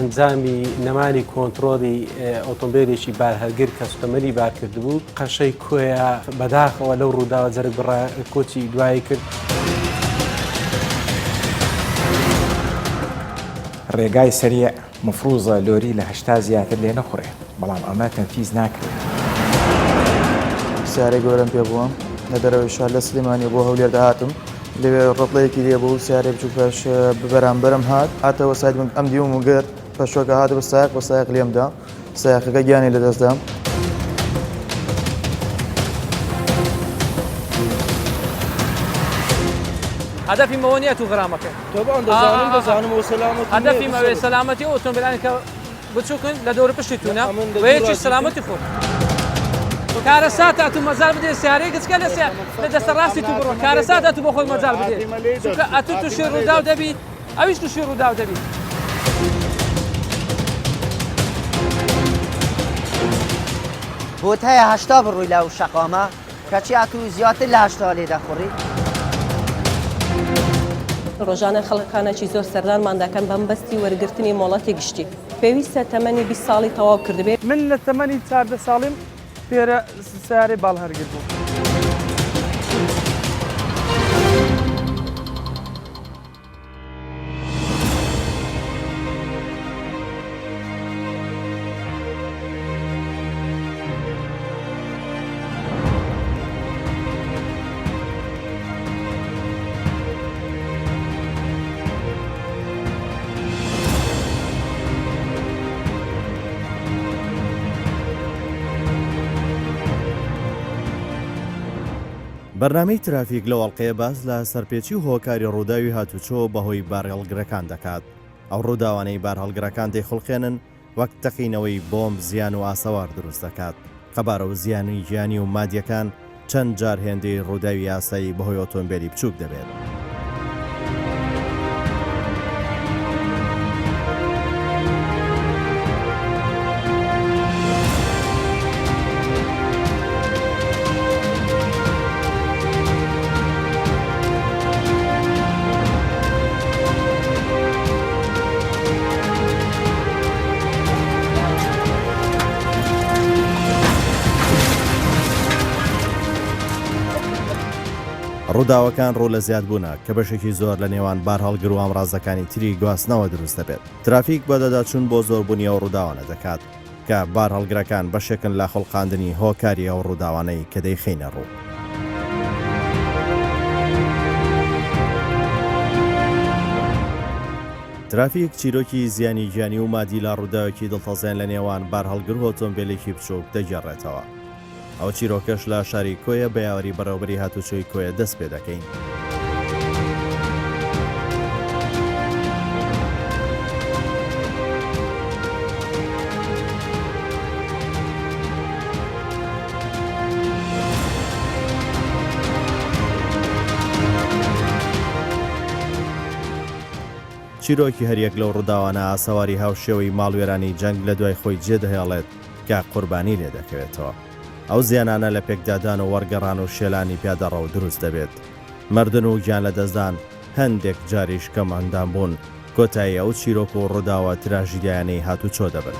ئەنجامی نەمانی کۆنتترۆلی ئۆتۆمبیلێکی بارهەلگر کەستەمەری بارکردبوو قەشەی کۆیە بەداخەوە لەو ڕووداوە جەرگ بڕا کۆچی دوایی کرد. ڕێگای سەریع مفروزە لۆری لە 80 زیاتر لێ نەخورێ بەڵام ئەمە تەنفیز ناکرێت. سیارەی گەورەم پێ بووە لە دەرەوەی شار لە سلێمانی بۆ هەولێر داهاتم لەوێ ڕۆپڵەیەکی لێ بوو سیارێ بچوو پێش بەرامبەرم هات هاتەوە سایت ئەم دیوم و گرت پەشۆکە هاتە بە سایق لێمدا سایقەکە گیانی لەدەستدام. هدفی مەوە نیە تو غرامەکە هدفی مەوەی سەلامەتی ئۆتۆمبیلانی کە بچووکن لە دەورە پشتی تونە وەیەکی سەلامەتی خۆت کارەساتە تو مەزار بدێ سیارەی گچکە لە دەستە ڕاستی تو بڕۆ کارەساتە تو بۆ خۆی مەزار بدێ چونکە ئەتو تووشی ڕووداو دەبی ئەویش تووشی ڕووداو دەبی. بۆت هەیە 80 بڕووی لەو شەقامە کەچی ئەتو زیاتر لە 80 لێ دەخۆڕی. ڕۆژانە خەڵکانێکی زۆر سەردانمان دەکەن بەمبەستی وەرگرتنی مۆڵەتی گشتی پێویستە تەمەنی 20 ساڵی تەواو کردبێت. من لە تەمەنی 14 ساڵیم پێرە سیارەی باڵهەرگر بوو. بەرنامەی ترافیک لە وەڵقەیە باز لە سەرپێچی و هۆکاری ڕووداوی هاتوچۆ بەهۆی بارهەڵگرەکان دەکات. ئەو ڕووداوانەی بارهەڵگرەکان دەیخڵقێنن وەک تەقینەوەی بۆمب زیان و ئاسەوار دروست دەکات. خەبارە و زیانی ژیانی و مادیەکان چەند جار هێندەی ڕووداوی یاسایی بەهۆی ئۆتۆمبیلی بچووک دەبێت. ڕووداوەکان ڕوو لە زیادبوونە کە بەشێکی زۆر لە نێوان بارهەڵگر و ئامڕازەکانی تری گواستنەوە دروست دەبێت. ترافیک بە دەداچوون بۆ زۆربوونیەوە ڕووداوانە دەکات کە بارهەڵگرەکان بەشێکن لە خەڵقاندنی هۆکاری ئەو ڕووداوانەی کە دەیخینە ڕوو. ترافیک چیرۆکی زیانی ژیانی و مادی لە ڕووداوێکی دڵتەزێن لە نێوان بارهەڵگر و ئۆتۆمبیلێکی بچووک دەگەڕێتەوە. ئەو چیرۆکەش لە شاری کۆیە بە یاوەری بەڕێوەبەری هاتوچۆی کۆیە دەست پێ دەکەین. چیرۆکی هەریەک لەو ڕووداوانە ئاسەواری هاوشێوەی ماڵوێرانی جەنگ لە دوای خۆی جێدەهێڵێت کە قوربانی لێ دەکەوێتەوە. ئەو زیانانە لە پێکدادان و وەرگەڕان و شێلانی پیادەڕە و دروست دەبێت. مردن و گیان لە دەستدان هەندێک جاریش کەم ئەندام بوون کۆتایی ئەو چیرۆک و ڕووداوە تراژیدیانەی هاتوچۆ دەبن.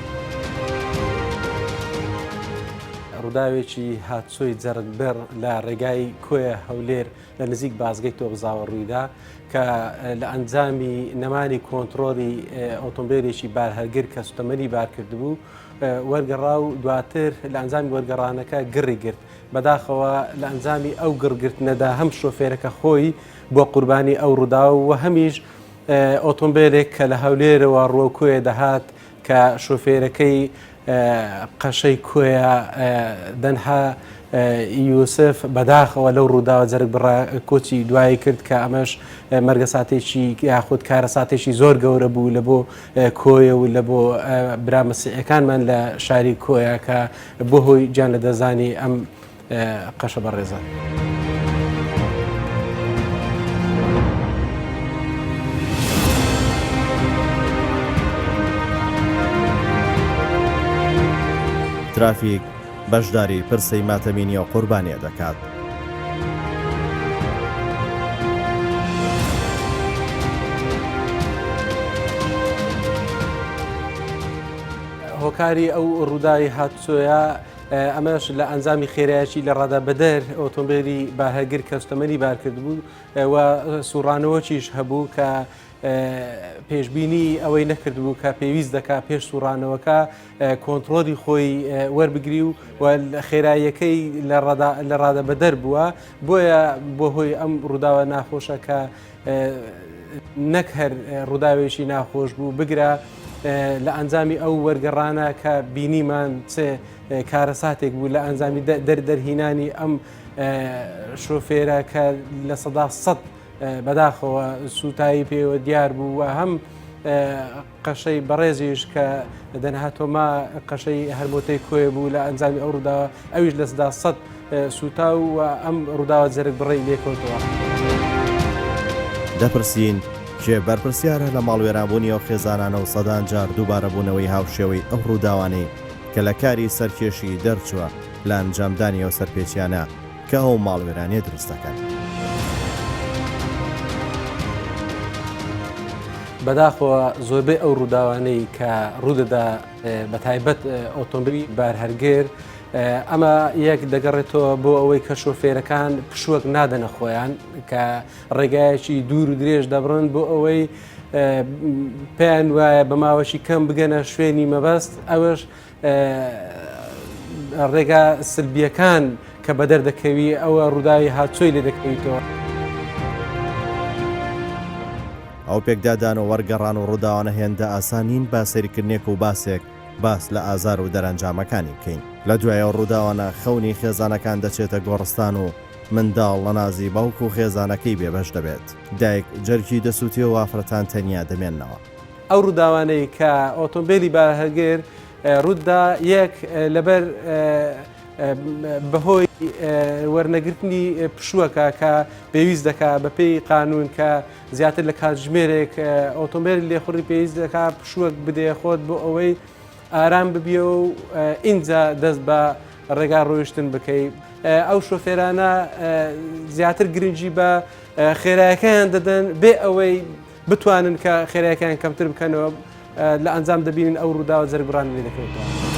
ڕووداوێکی هاتچۆی جەرگبەر لە ڕێگای کۆیە هەولێر لە نزیک بازگەی تۆبزاوە ڕوویدا کە لە ئەنجامی نەمانی کۆنتترۆلی ئۆتۆمبیلێکی بارهەلگر کە سوتەمەنی بارکردبوو وەرگەڕا و دواتر لە ئەنجامی وەرگەڕانەکە گڕی گرت. بەداخەوە لە ئەنجامی ئەو گڕگرتنەدا هەم شۆفێرەکە خۆی بۆ قوربانی ئەو ڕووداوە و هەمیش ئۆتۆمبیلێک کە لە هەولێرەوە ڕۆکوێ دەهات کە شۆفێرەکەی قەشەی کۆیە دەنها یوسف بەداخەوە لەو ڕووداوە جەرگ بڕا کۆچی دوایی کرد کە ئەمەش مەرگە ساتێکی یاخود کارە ساتێکی زۆر گەورە بوو لە بۆ کۆیە و لە بۆ برامەسیحەکانمان لە شاری کۆیە کە بۆ هۆی گیان لە دەزانی ئەم قەشە بەڕێزان. ترافیک بەشداری پرسەی ماتەمینی و قوربانیە دەکات. هۆکاری ئەو ڕووداوی هاتوچۆیە ئەمەش لە ئەنجامی خێرایەکی لە ڕادا بەدەر ئۆتۆمبیلی باهەگر کەستەمەری بارکرد بوو و سوڕانەوەکیش هەبوو کە پێشببینی ئەوەی نەکرد بوو کە پێویست دەکا پێش سوڕانەوەکە کۆنتترۆلی خۆی وەربگری و خێراییەکەی لە ڕادە بەدەر بووە بۆیە بۆ هۆی ئەم ڕووداوە ناخۆشە کە نەک هەر ڕووداوێکی ناخۆش بوو بگرە لە ئەنجامی ئەو وەرگەڕانە کە بینیمان چێ کارەساتێک بوو لە ئەنجامی دەرهینانی ئەم شۆفێرە کە لە سەدا سەد بەداخەوە سوتایی پێوە دیار بوو و هەم قەشەی بەڕێزیش کە دەنهاتۆما قەشەی هەرمۆتەی کۆی بوو لە ئەنجامی ئەو ڕووداوە ئەویش لە سەدا سەد سوتا و ئەم ڕووداوە جەرگ بڕی لێکۆتەوە. دەپرسین کێ بەرپرسیارە لە ماڵوێرانبوونی ئەو خێزانانە و سەدان جار دووبارەبوونەوەی هاوشێوەی ئەو ڕووداوانەی کە لە کاری سەرکێشی دەرچووە لە ئەنجامدانی ئەو سەرپێچیانە کە ئەو ماڵوێرانێ دروستەکەن. بەداخەوە زۆربەی ئەو ڕووداوانەی کە ڕوودەدا بە تایبەت ئۆتۆمبیلی بارهەرگێر ئەمە یەک دەگەڕێتەوە بۆ ئەوەی کە شۆفێرەکان پشووەک نادەنە خۆیان کە ڕێگایەکی دوور و درێژ دەبڕن بۆ ئەوەی پێیان وایە بە ماوەشی کەم بگەنە شوێنی مەبەست ئەوەش ڕێگا سلبیەکان کە بەدەر دەکەوی ئەوە ڕووداوی هاتچۆی لێ دەکەویتەوە. ئەو پێکدادان و وەرگەڕان و ڕووداوانە هێندە ئاسانین با سەریکردنێک و باسێک باس لە ئازار و دەرەنجامەکانی بکەین. لە دوایە ڕووداوانە خەونی خێزانەکان دەچێتە گۆڕستان و منداڵ لە نازی باوک و خێزانەکەی بێبەش دەبێت. دایک جەرکی دەسووتی و وافرەتان تەنیا دەمێننەوە. ئەو ڕووداوانەی کە ئۆتۆمبیلی بارهەرگێر ڕوودا یەک لەبەر بەهۆی وەرنەگرتنی پشووەکە کە پێویست دەکا بەپێی قانون کە زیاتر لە کاتژمێرێک ئۆتۆمبیل لێخوڕی پێویست دەکا پشووەک بدێ خۆت بۆ ئەوەی ئارام ببیە و ئینجا دەست بە ڕێگا ڕۆیشتن بکەیت. ئەو شۆفێرانە زیاتر گرنگی بە خێرایەکەیان دەدەن بێ ئەوەی بتوانن کە خێرایەکەیان کەمتر بکەنەوە لە ئەنجام دەبینن ئەو ڕووداوە جەرگڕان لێ دەکەوێتەوە.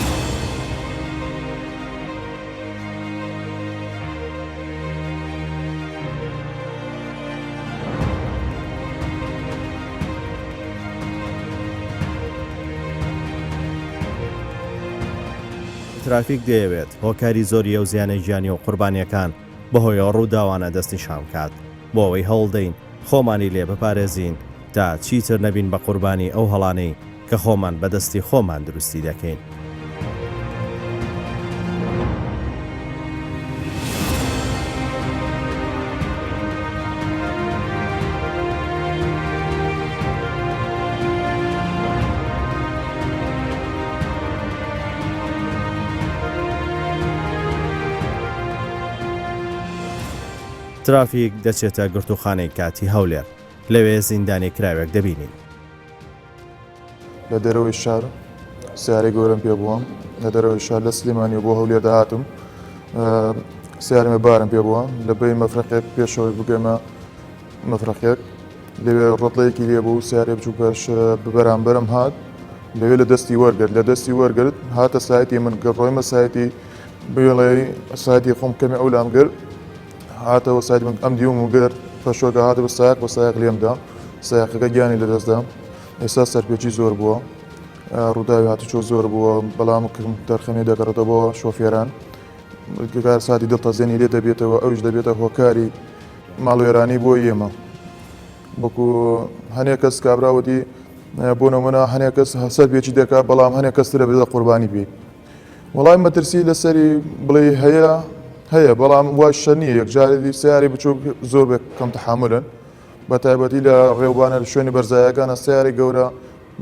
ترافیک دەیەوێت هۆکاری زۆری ئەو زیانە ژیانی و قوربانیەکان بەهۆی ئەو ڕووداوانە دەستنیشان بکات بۆ ئەوەی هەوڵدەین خۆمانی لێ بپارێزین تا چیتر نەبین بە قوربانی ئەو هەڵانەی کە خۆمان بەدەستی خۆمان دروستی دەکەین. ترافیک دەچێتە گرتوخانەی کاتی هەولێر لەوێ زیندانی کراوێک دەبینین. لە دەرەوەی شار سیارەی گەورەم پێ بووم لە دەرەوەی شار لە سلێمانی بۆ هەولێر داهاتم سیارمە بارم پێ بووە لە بەی مەفرەقێک پێشەوەی بگەمە مەفرەقێک لەوێ ڕۆتڵەیەکی لێ بوو سیارێ بچوو پێش بەرامبەرم هات لەوێ لە دەستی وەرگرت لە دەستی وەرگرت هاتە سایتی من گەڕۆیمە سایتی بێڵێ سایتی خۆم کەمی ئەولام گرت هاتەوە سایت من ئەم دیوم و گرت پەشۆکە هاتە بە سایق لێمدا سایقەکە گیانی لە دەستدام ئێستا سەرپێکی زۆر بووە ڕووداوی هاتوچۆ زۆر بووە بەڵام دەرخەمێ دەگەڕێتەوە بۆ شۆفێران کار ساتی دڵتەزێنی لێ دەبێتەوە ئەوش دەبێتە هۆکاری ماڵوێرانی بۆ ئێمە وەکو هەنێک کەس کابراوەتی بۆ نمونە هەنێک کەس سەرپێکی دەکات بەڵام هەنێک کەس دەبێتە قوربانی بێت وەڵام مەترسی لەسەری بڵێ هەیە بەڵام وای شە نییە یەکجارێکی سیاری بچوو زۆر کەم تەحاملن بە تایبەتی لە ڕێوبانە لە شوێنی بەرزایەکانە سیاری گەورە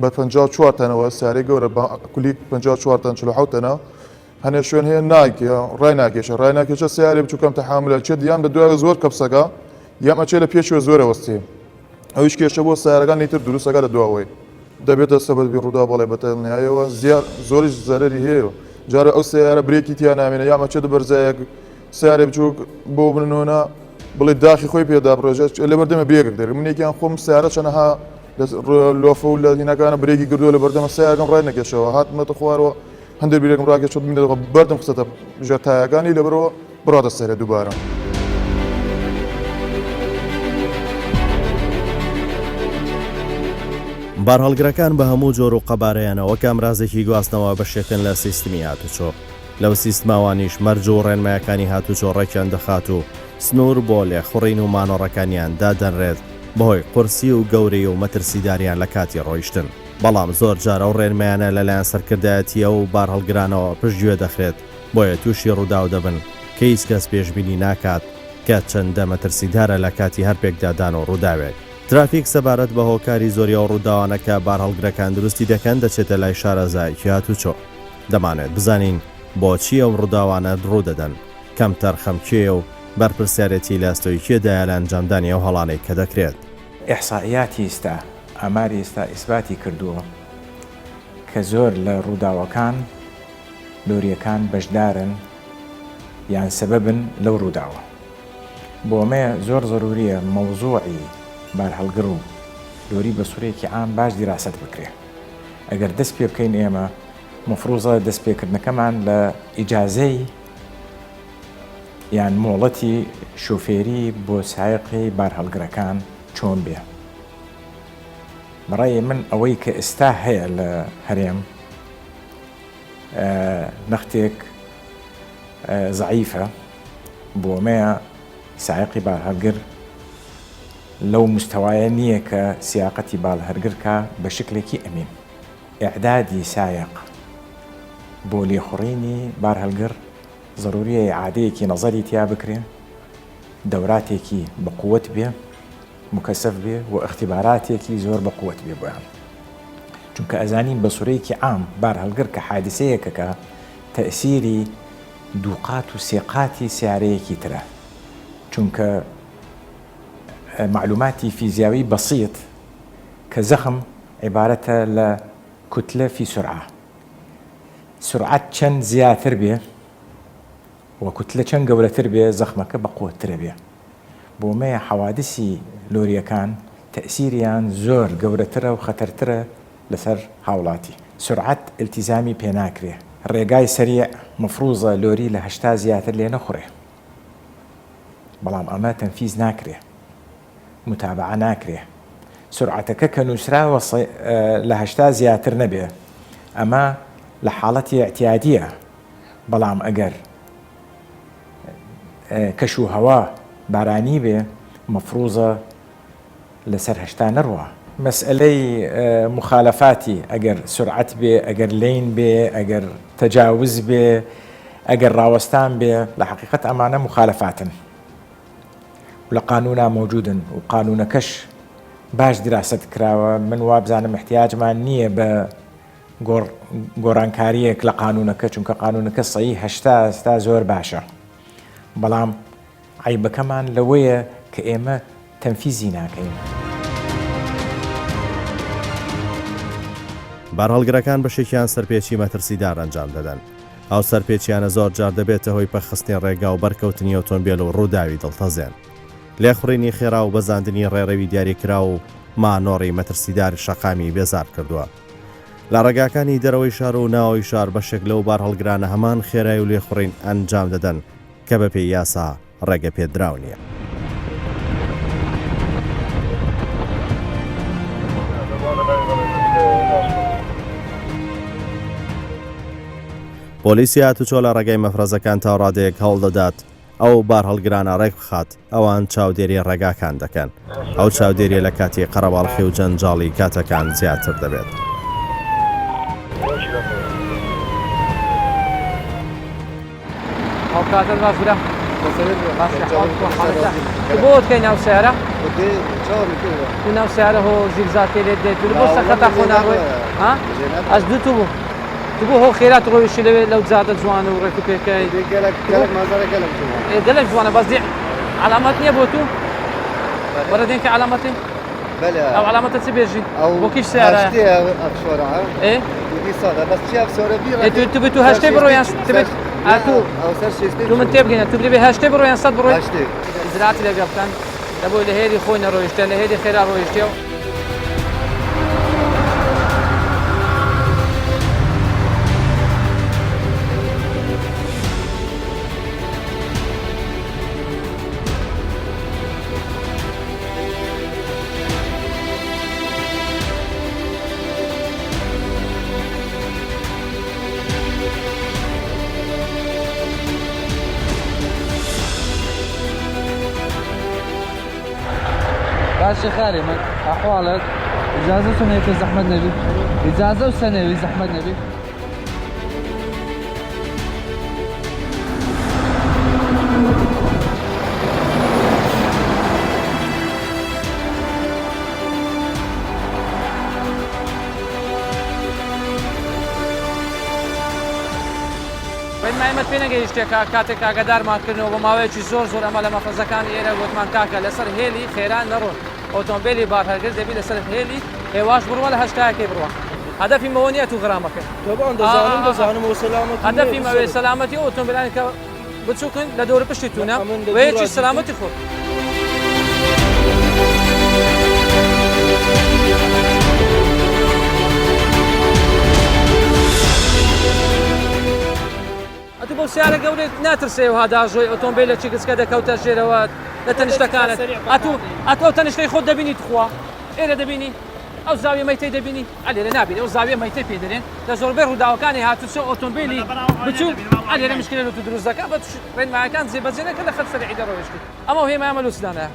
بە 54 تەنەوە سیاری گەورە کولی 54 تەن 47 تەنە هەنێ شوێن هەیە ناکە ڕای ناکێشە ڕای ناکێشە سیاری بچوو کەم تەحاملە چێت یان لە دوای زۆر کەپسەکە یان ئەچێ لە پێشوە زۆرە وەستێ ئەویش کێشە بۆ سیارەکانی تر دروستەکە لە دواوەی دەبێتە سەبەبی ڕوودا بەڵێ بەتەنایەوە زیاد زۆریش زەرەری هەیە جارە ئەو سیارە برێکی تیان نامێنە یان ئەچێت بەرزایەک سیارێ بچووک بۆ بنۆنە بڵێ داخی خۆی پێدا بڕۆژێت لە بەردەمە بێگەک دەر منێکیان خۆم سیارە چەنەها لۆفە و لە هینەکانە برێکی گردووە لە بەردەمە سیاگەم ڕای نەکەشەوە هاتمەتە خوارەوە هەندێک بیرێکم ڕاکێشت بینێتەوە بەردەم قسەتە ژێر تایەکانی لەبەرەوە بڕاتە سەرە دووبارە. بارهەڵگرەکان بە هەموو جۆر و قەبارەیانەوە کامرازێکی گواستنەوە بەشێکن لە سیستمی هاتوچۆ لەو سیستماوانیش مەرج و ڕێنمایەکانی هاتوچۆ ڕێکیان دەخات و سنوور بۆ لێخوڕین و مانۆڕەکانیان دادەنرێت بەهۆی قورسی و گەورەی و مەترسیداریان لە کاتی ڕۆیشتن. بەڵام زۆر جارە و ڕێنمایانە لەلایەن سەرکردایەتیە و بارهەڵگرانەوە پشتگوێ دەخرێت بۆیە تووشی ڕوودا و دەبن کە هیچ کەس پێشبینی ناکات کە چەندە مەترسیدارە لە کاتی هەر پێکدادان و ڕووداوێت. ترافیک سەبارەت بە هۆکاری زۆریە و ڕووداوانەکە بارهەڵگرەکان دروستی دەکەن دەچێتە لای شارەزایەکی هاتوچۆ. دەمانێت بزانین بۆچی ئەو ڕووداوانە ڕوو دەدەن کەم تەرخەمکێ و بەرپرسیارەتی لاستۆیکێدایە لە ئەنجامدانی ئەو هەڵانەی کە دەکرێت. ئیحسائیاتی ئێستا ئاماری ئێستا ئیسباتی کردووە کە زۆر لە ڕووداوەکان لۆریەکان بەشدارن یان سەبەبن لەو ڕووداوە. بۆمێ زۆر ضروریە مەوزوعی بارهەڵگر و لۆری بە سوورێکی عام باش دیراست بکرێ. ئەگەر دەست پێ بکەین ئێمە مفروزە دەستپێکردنەکەمان لە ئیجازەی یان مۆڵەتی شوفێری بۆ سایقی بارهەڵگرەکان چۆن بێ. بەڕای من ئەوەی کە ئێستا هەیە لە هەرێم نەختێک زعیفە بۆمەیە سایقی بارهەڵگر لەو مستەوایە نییە کە سیاقەتی بارهەڵگرکە بە شکلێکی ئەمین. ئیعدادی سایق بۆ لێخوڕینی بارهەڵگر ضروریە عادەیەکی نەزەری تیا بکرێن دەوراتێکی بەقووت بێ مکەسەف بێ و اختیباراتێکی زۆر بەقووت بێ بۆیان چونکە ئەزانین بە سوورەیەکی عام بارهەڵگر کە حادسەیەکەکە تەئسیری دووقات و سێقاتی سیارەیەکی ترە چونکە معلوماتی فیزیاوی بەسیط کە زەخم عیبارەتە لە کوتلە فی سرعە سرعەت چەند زیاتر بێ و کوتلە چەند گەورەتر بێ زەخمەکە بەقووترە بێ. بۆمەیە حەوادثی لۆریەکان تەئسیریان زۆر گەورەترە و خەتەرترە لەسەر هاوڵاتی. سرعەت التیزامی پێ ناکرێ. ڕێگای سەریع مفروزە لۆری لە 80 زیاتر لێ نەخوڕێ. بەڵام ئەمە تەنفیز ناکرێ. متابعە ناکرێ. سرعەتەکە کە نووسراوە لە 80 زیاتر نەبێ. ئەمە لە حاڵەتی اعتیادیە. بەڵام ئەگەر کەش و هەوا بارانی بێ مەفروزە لەسەر 80 نەڕوە. مەسئلەی مخالەفاتی ئەگەر سرعەت بێ ئەگەر لین بێ ئەگەر تەجاوز بێ ئەگەر ڕاوەستان بێ لە حقیقەت ئەمانە مخالەفاتن و لە قانونا موجودن و قانونەکەش باش دراست کراوە. من وابزانم احتیاجمان نییە بە گۆڕانکاریەک لە قانونەکە چونکە قانونەکە سەیی 80 تا زۆر باشە. بەڵام عیبەکەمان لەوەیە کە ئێمە تەنفیزی ناکەین. بارهەڵگرەکان بەشێکیان سەرپێچی مەترسیدار ئەنجام دەدەن. ئەو سەرپێچیانە زۆر جار دەبێتە هۆی پەخستنی ڕێگا و بەرکەوتنی ئۆتۆمبیل و ڕووداوی دڵتەزێن. لێخوڕینی خێرا و بەزاندنی ڕێڕەوی دیاریکرا و مانۆڕی مەترسیدار شەقامی بێزار کردووە. لە ڕێگاکانی دەرەوەی شار و ناوەوەی شار بەشێک لەو بارهەڵگرانە هەمان خێرای و لێخوڕین ئەنجام دەدەن کە بە پێی یاسا ڕێگە پێدراو نییە. پۆلیسی هاتوچۆ لە ڕێگای مەفرەزەکان تاوڕادەیەک هەوڵ دەدات ئەو بارهەڵگرانە ڕێک بخات ئەوان چاودێری ڕێگاکان دەکەن. ئەو چاودێری لە کاتی قەرەباڵخی و جەنجاڵی کاتەکان زیاتر دەبێت. بۆت کەی ناو سیارە تو ناو سیارە هۆ زیرزاتێ لێت دێت بۆ سەخەتا خۆ ناڕۆی ئەس دوو تو بوو تو بۆ هۆ خێرات ڕۆیشی لەوێت لەو جادە جوانە و ڕێک و پێکەی گەلێک جوانە بەس علامەت نییە بۆ تو وەرە دێن کە علامەتی ئەو علامەتە چ بێژی بۆ کیش سیارە تو بێت تو هەشتەی بڕۆیان تو من تێبگەینە تو بێ هەشتەی بڕۆیان سەد بڕۆی زراعتی لەگە بکەن لەبۆی لە هێری خۆی نەڕۆیشتە لە هێری خێرا ڕۆیشتێ و باشی خاری من احوالك اجازه سنه که زحمت نبی اجازه و سنه زحمت نبی مایمەت پێ نەگەیشتێکە کاتێک ئاگادارمانکردنەوە بە ماوەیەکی زۆر ئەمە لە مەفەزەکانی ئێرە گوتمان کاکە لەسەر هێلی خێران نەڕۆن ئۆتۆمبیلی بارهەرگر دەبی لەسەر هێلی هێواش بڕوە لە هەشتایەکەی بڕوە هەدەفی مەوە نییە تو غرامەکە هەدەفی مەوەی سەلامەتی ئۆتۆمبیلانی کە بچووکن لە دەورە پشتی تونە وەیەکی سەلامەتی خۆ بۆ سیارە گەورێت ناترسێ و هاداژۆی ئۆتۆمبیلێکی گچکە دەکەوتە ژێرەوە لە تەنیشتەکانت ئەتۆ تەنیشتەی خۆت دەبینیت خوا ئێرە دەبینی ئەو زاویە مەیتەی دەبینی ئەلێرە نابینی ئەو زاویە مەیتەی پێ دەرێن لە زۆربەی ڕووداوەکانی هاتوچە ئۆتۆمبیلی بچوو ئەلێرە مشکلە لە تو دروست دەکات بە ڕێنمایەکان جێبەجێ نەکە لە خەت سەرعی دەڕۆیشتی ئەمە هێمایە لوسدانە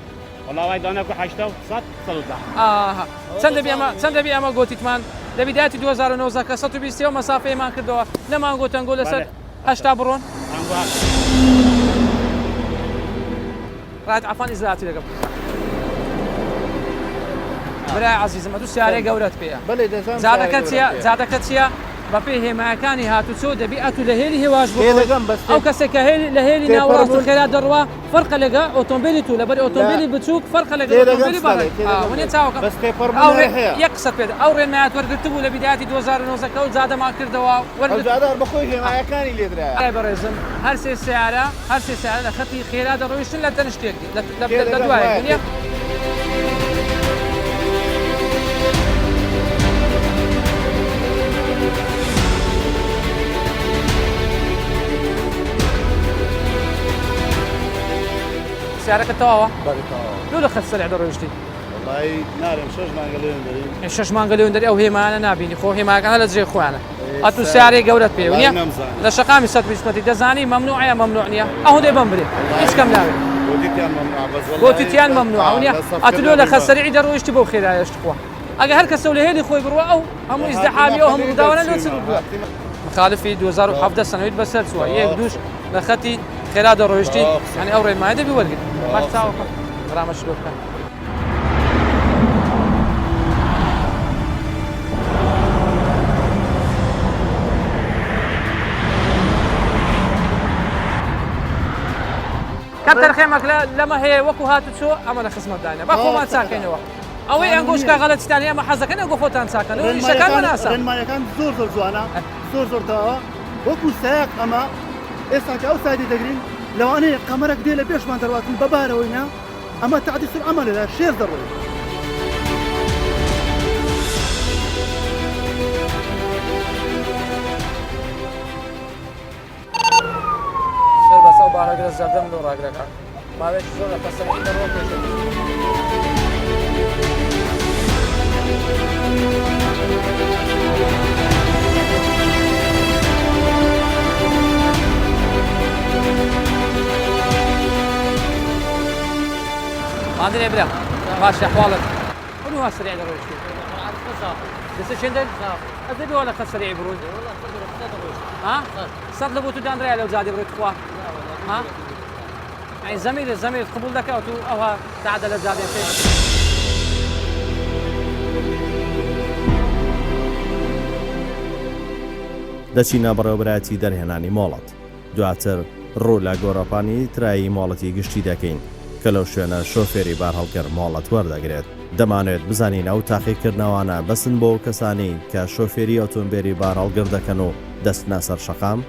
چەند دەبی ئەمە گوتیتمان لە بیداتی 2009 کە 120 مەسافەیەمان کردەوە لەمان گۆتەنگۆ لەسەر هەشتا بڕۆن ڕات عفان ئیزراتی لەگەڵ برای عزیزم ئەتوو سیارەی گەورەت پێیە زادەکە چییە بە پێی هێمایەکانی هاتوچۆ دەبی ئەتوو لە هێلی هێواش ئەو کەسێک کە لە هێلی ناوەڕاست و خێرا دەڕوا فەرقە لەگە ئۆتۆمبیلی تو لەبەر ئۆتۆمبیلی بچووک فەرقە لەگە ئۆتۆمبیلی باڵێ چاوەکە یەک قسە پێدا ئەو ڕێنمایەت وەرگرت بوو لە بیداتی 2009 کە و زادەمان کردەوە بەخۆی هێمایەکانی لێدرا بەڕێزم هەر سێ سیارە لە خەتی خێرا دەڕۆیشتن لە تەنیشتێکی لە دوایە سیارەکە تەواوە لۆ لە خەت سەرع دەڕۆیشتی شەش مانگە لێون دەری ئەو هێمانە نبینی خۆ هێماکانە لە جێ خۆیانە ئەتوو سیارەی گەورەت پێ نیە لە شەقامی 120 دەزانی مەمنوعە مەمنوع نییە ئەو دێ بم برێ هیچ کەم ناوێت بۆتیان مەمنوع نیە ئەتو لۆ لە خەت سەرعی دەڕۆیشتی بۆ خێرایشت خۆ ئەگە هەر کەسە لە هێلی خۆی بڕوە ئەو هەموو ئیزدحامی ئەو هەموو ڕووداوانە لۆ چ بووە مخالفی 2017 سنەوەیت بەسەر چووە یەک دووش لە خەتی خێرا دەڕۆیشتی یعنی ئەو ڕێنمایە دەبی وەرگرت باش چاوەکە ڕامەش لۆ بکەن کەپتەر خێمەک لەمە هەیە وەکو هاتوچۆ ئەمە لە خزمەتدانە با خۆمان چاکەینەوە ئەوەی ئەنگۆشکا غەڵەتیتانی ئەمە حەزەکەن ئەنگۆ خۆتان چاکەن ئیشەکان بەناسە ڕێنمایەکان زۆر جوانە زۆر تەواوە وەکو سایق ئەمە ئێستا کە ئەو سایدی دەگرین لەوانەیە قەمەرەك دێ لە پێشمان دەڕاتن بەبارەوەینا ئەمە تعدی سرعە لەدا شێر دەڕۆی سەر بەسە و بارهەگرە زەردەم لۆ ڕاگرەکە ماوەیەکی زۆر لە پەسەری دەڕۆ پێشە مادري برا ماشي احوالك شنو هو السريع درويش لسه شندل ادبي ولا خد سريع بروز ها صار لبوتو داندري لو زادي بروت خوا ها يعني زميل قبول لك او تعدل زادي دەچینە بەڕێوەبەتی دەرهێنانی مۆڵەت دواتر ڕوو لە گۆڕەپانی ترایی مۆڵەتی گشتی دەکەین کە لەو شوێنە شۆفێری بار هەڵگر مۆڵەت وەردەگرێت دەمانوێت بزانین ئەو تاقیکردنەوانە بەسن بۆ کەسانی کە شۆفێری ئۆتۆمبیلی بار هەڵگر دەکەن و دەستنە سەر شەقام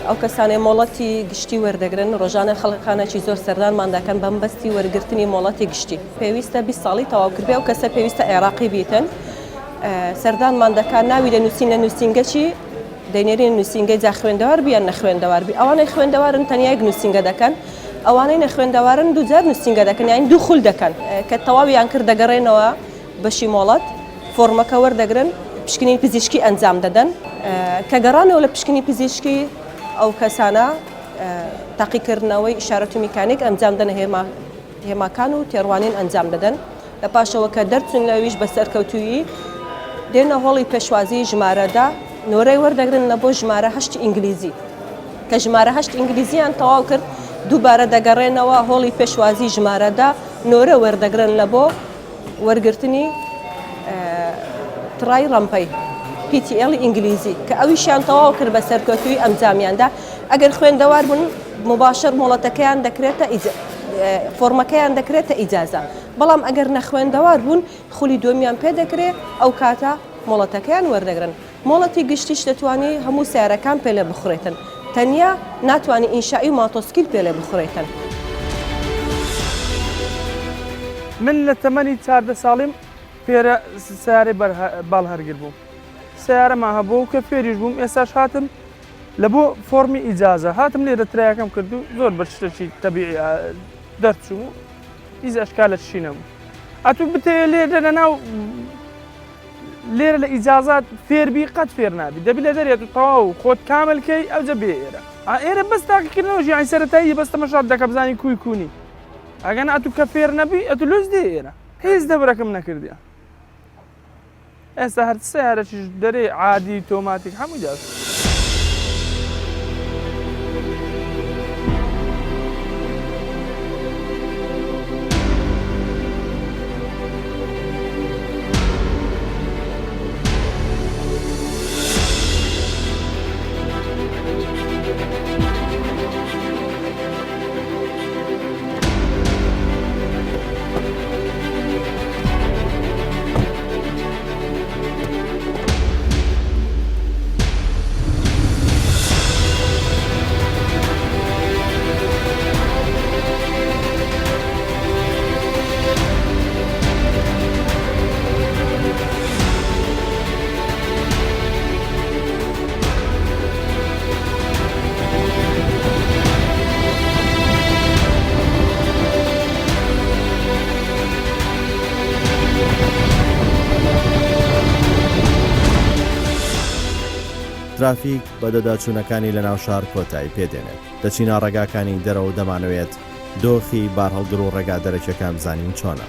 ئەو کەسانەی مۆڵەتی گشتی وەردەگرن ڕۆژانە خەڵکانێکی زۆر سەردانمان دەکەن بەمبەستی وەرگرتنی مۆڵەتی گشتی پێویستە 20 ساڵی تەواوکردبێ ئەو کەسە پێویستە عێراقی بیتن سەردانمان دەکات ناوی لە نووسینە نووسینگەچی دەینێری نووسینگەی جا خوێندەوار بیان نەخوێندەوار بی ئەوانەی خوێندەوارن تەنیا یەک نووسینگە دەکەن ئەوانەی نەخوێندەوارن دووجار نووسینگە دەکەن یان دوو خول دەکەن کە تەواویان کرد دەگەڕێنەوە بەشی مۆڵەت فۆرمەکە وەردەگرن پشکنی پزیشکی ئەنجام دەدەن کە گەڕانەوە لە پشکنی پزیشکی ئەو کەسانە تاقیکردنەوەی ئیشارەت و میکانیک ئەنجام دەن هێماکان و تێڕوانین ئەنجام دەدەن لە پاشەوە کە دەرچون لەویش بە سەرکەوتویی دێنە هۆڵی پێشوازی ژمارەدا نۆرەی وەردەگرن لە بۆ ژمارە 8 ئینگلیزی کە ژمارە 8 ئینگلیزیان تەواو کرد دووبارە دەگەڕێنەوە هۆڵی پێشوازی ژمارەدا نۆرە وەردەگرن لە بۆ وەرگرتنی تڕای ڕەمپەی PTL ئینگلیزی کە ئەویشیان تەواو کرد بە سەرکەوتوی ئەمجامیاندا ئەگەر خوێندەوار بوون مباشر مۆڵەتەکەیان دەکرێتە فۆرمەکەیان دەکرێتە ئیجازە بەڵام ئەگەر نەخوێندەوار بوون خولی دۆمیان پێ دەکرێت ئەو کاتە مۆڵەتەکەیان وەردەگرن مۆڵەتی گشتیش دەتوانێت هەموو سیارەکان پێ لێ بخورێتن تەنیا ناتوانانی ئینشایی و ماتۆسکیل پێ لێ بخورێتن من لە تەمەنی 14 ساڵیم پێرە سیارەی باڵ هەرگر بووم سیارەمان هەبوو کە فێریش بووم ئێستاش هاتم لە بۆ فۆرمی ئیجازە هاتم لێرە ترایەکەم کرد و زۆر بە شتێکی تەبیعی دەرچوو و هیچ ئەشکالە چی نەبوو ئەتوو بتەوێت لێرە لەناو لێرە لە ئیجازات فێربی قەت فێر نابی دەبی لە دەرێت و تەواو خۆت کاملکەی ئەوجە بێ ئێرە بەس تاقیکردنەوەژی ئای سەرەتایی بەس تەمەشات دەکە بزانی کوی کونی ئەگەن ئەتوو کە فێر نەبی ئەتوو لۆز دێ ئێرە هیچ دەبرەکەم نەکردیە ئێستا هەر سیارەکیش دەرێ عادی تۆماتیک هەمووی دەست ترافیک بە دەداچوونەکانی لە ناو شار کۆتایی پێدێنێت دەچینە ڕێگاکانی دەرەوە دەمانەوێت دۆخی بارهەڵگر و ڕێگا دەرەکیەکان بزانین چۆنە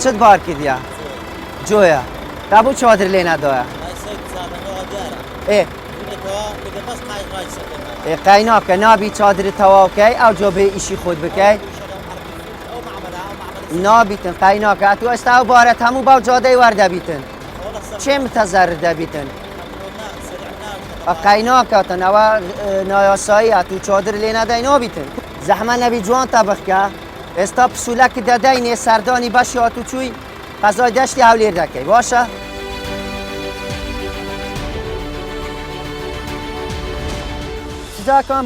چت بار کردیا جۆیە تا بۆ چادر لێ نادۆیە قایناکە نابی چادرت تەواوکەی ئەو جۆ بێ ئیشی خۆت بکەی نابیتن قایناکە تو ئێستا ئەو بارەت هەموو باو جادەی وەردەبیتن چێ متەزەر دەبیتن قایناکەتن ئەوە نایاسایی تو چادر لێ نەدەی نابیتن زەحمە نەبی جوان تا بخکە ئێستا پسوولەک دەدەینێ سەردانی بەشی هاتوچووی قەزای دەشتی هەولێر دەکەی باشە سزاکان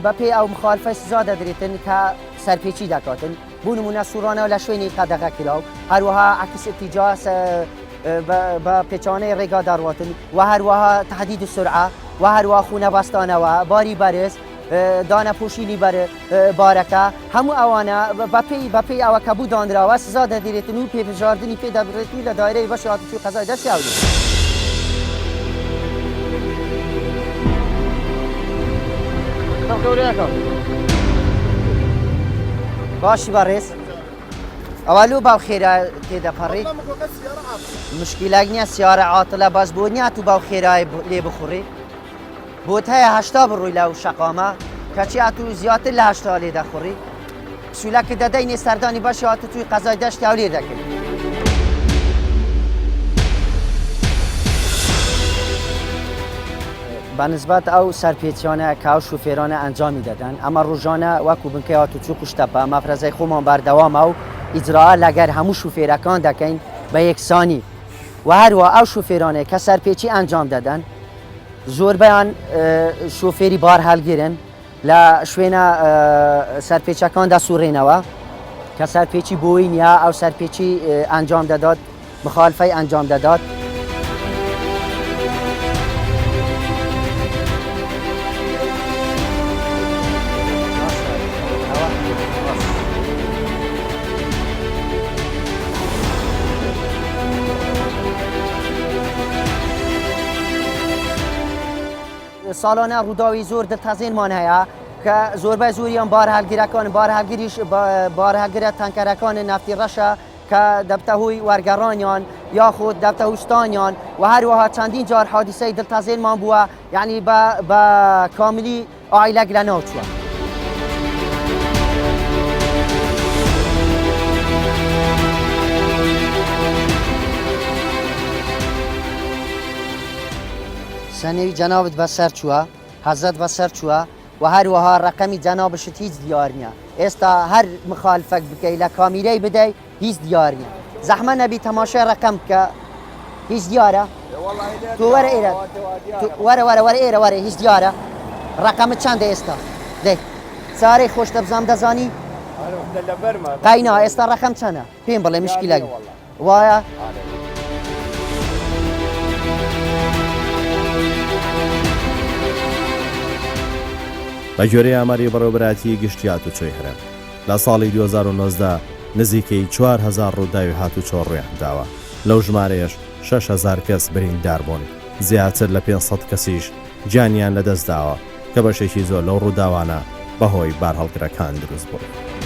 بەپێی ئەو مخالفە سزا دەدرێتن کە سەرپێچی دەکاتن بۆ نمونە سوڕانەوە لە شوێنی قەدەغە کراو هەروەها عکس اتیجا بە پێچانەی ڕێگا دەڕواتن و هەروەها تهدید سرعە و هەروەها خونە بەستانەوە باری بەرز دانەپۆشینی بارەکە هەموو ئەوانە بەپێی ئەوە کە بوو دانراوە سزا دەدرێتن و پێبژاردننی پێ دەبرێتی لە دایرەی بەشی هاتوچووی قەزای دەستی هەولێر باشی بەڕێز ئەوەلو باو خێرا تێدەپەڕی مشکیلەک نییە سیارە عاتڵە بەس بۆ نیات و باو خێرای لێ بخوڕی بۆت هەیە هەشتا بڕووی لەو شەقامە کەچی ئەتو زیاتر لە هەشتا لێ دەخوڕی پسوولەکە دەدەینێ سەردانی بەشی هاتوچووی قەزای دەشتی هەولێر دەکەی بەنسبەت ئەو سەرپێچیانە کە ئەو شوفێرانە ئەنجامی دەدەن ئەمە ڕۆژانە وەکو بنکەی هاتوچوو قوشتەپە مەفرەزەی خۆمان بەردەوامە و ئیجرا لەگەر هەموو شوفێرەکان دەکەین بە یەکسانی و هەروە ئەو شوفێرانەیە کە سەرپێچی ئەنجام دەدەن زۆربەیان شوفێری بار هەڵگیرن لە شوێنە سەرپێچەکان دەسوڕێنەوە کە سەرپێچی بۆی نییە ئەو سەرپێچی ئەنجام دەدات مخالفەی ئەنجام دەدات ساڵانە ڕووداوی زۆر دڵتەزێنمان هەیە کە زۆربەی زوریان بار هەلگیرەکان بار هەلگیریش بار هەلگرە تانکەرەکانی نفتی ڕەشە کە دەبتە هۆی وەرگەڕانیان یاخود دەبتە هوشتانیان و هەروەها چەندین جار حادیسەی دڵتەزێنمان بووە یعنی بە کاملی ئایلەک لە ناوچووە. سنەوی جەنابەت بەسەر چووە حەزەت بەسەر چووە و هەروەها ڕقەمی جەنابەشت هیچ دیار نییە ئێستا هەر مخالفەک بکەی لە کامیرەی بدەی هیچ دیار نییە زەحمە نەبی تەماشای ڕقەم بکە هیچ دیارە تۆ وەرە ئێرە وەرە ئێرە وەرە هیچ دیارە ڕقەمت چەندە ئێستا دەی سارەی خۆش دەبزانام دەزانی قاینا ئێستا ڕقەم چەندە پێم بڵێ مشکیلەک وایە بە گوێرەی ئاماری بەڕێوەبەتی گشتی هاتوچۆی هەرێم لە ساڵی 2019 نزیکەی 4,000 ڕووداوی هاتوچۆ ڕوویان داوە لەو ژمارەیەش 6,000 کەس بریندار بوون زیاتر لە 500 کەسیش گیانیان لەدەست داوە کە بەشێکی زۆر لەو ڕووداوانە بەهۆی بارهەڵگرەکان دروست بوون.